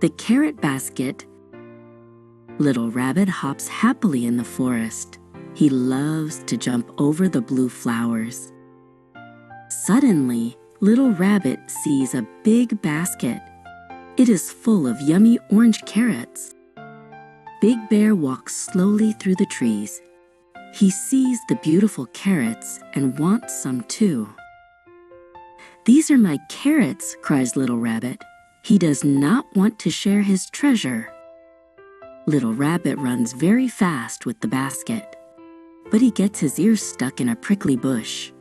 The carrot basket. Little Rabbit hops happily in the forest. He loves to jump over the blue flowers. Suddenly, Little Rabbit sees a big basket. It is full of yummy orange carrots. Big Bear walks slowly through the trees. He sees the beautiful carrots and wants some too. "These are my carrots," cries Little Rabbit. He does not want to share his treasure. Little Rabbit runs very fast with the basket, but he gets his ears stuck in a prickly bush.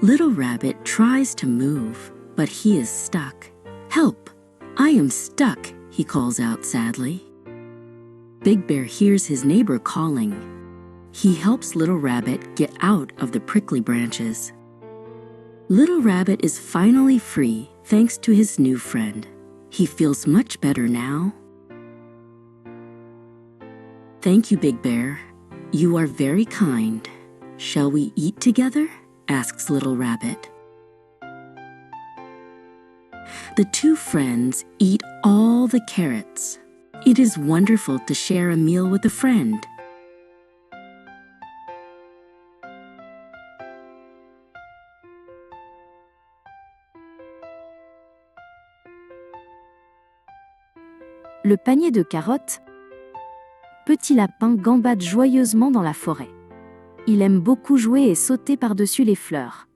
Little Rabbit tries to move, but he is stuck. "Help! I am stuck," he calls out sadly. Big Bear hears his neighbor calling. He helps Little Rabbit get out of the prickly branches. Little Rabbit is finally free thanks to his new friend. He feels much better now. "Thank you, Big Bear. You are very kind. Shall we eat together?" asks Little Rabbit. The two friends eat all the carrots. It is wonderful to share a meal with a friend. Le panier de carottes. Petit lapin gambade joyeusement dans la forêt. Il aime beaucoup jouer et sauter par-dessus les fleurs.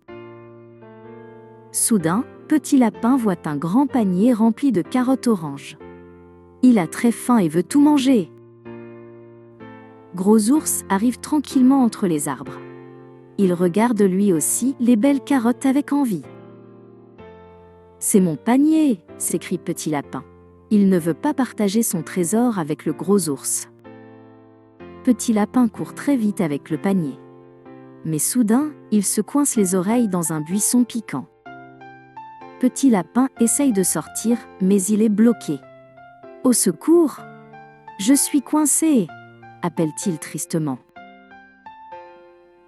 Soudain, Petit lapin voit un grand panier rempli de carottes oranges. Il a très faim et veut tout manger. Gros ours arrive tranquillement entre les arbres. Il regarde lui aussi les belles carottes avec envie. «C'est mon panier!» s'écrie Petit lapin. Il ne veut pas partager son trésor avec le gros ours. Petit lapin court très vite avec le panier. Mais soudain, il se coince les oreilles dans un buisson piquant. Petit lapin essaye de sortir, mais il est bloqué. « Au secours! Je suis coincé !» appelle-t-il tristement.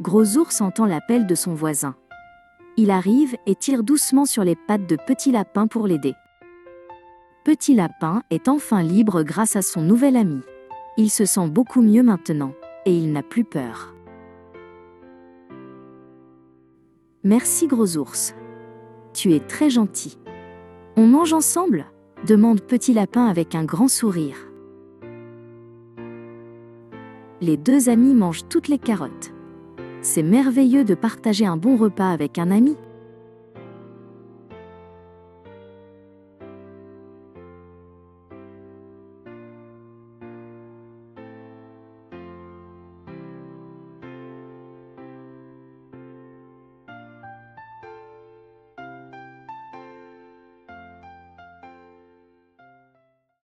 Gros ours entend l'appel de son voisin. Il arrive et tire doucement sur les pattes de Petit lapin pour l'aider. Petit lapin est enfin libre grâce à son nouvel ami. Il se sent beaucoup mieux maintenant, et il n'a plus peur. Merci gros ours. Tu es très gentil. On mange ensemble ? Demande Petit lapin avec un grand sourire. Les deux amis mangent toutes les carottes. C'est merveilleux de partager un bon repas avec un ami.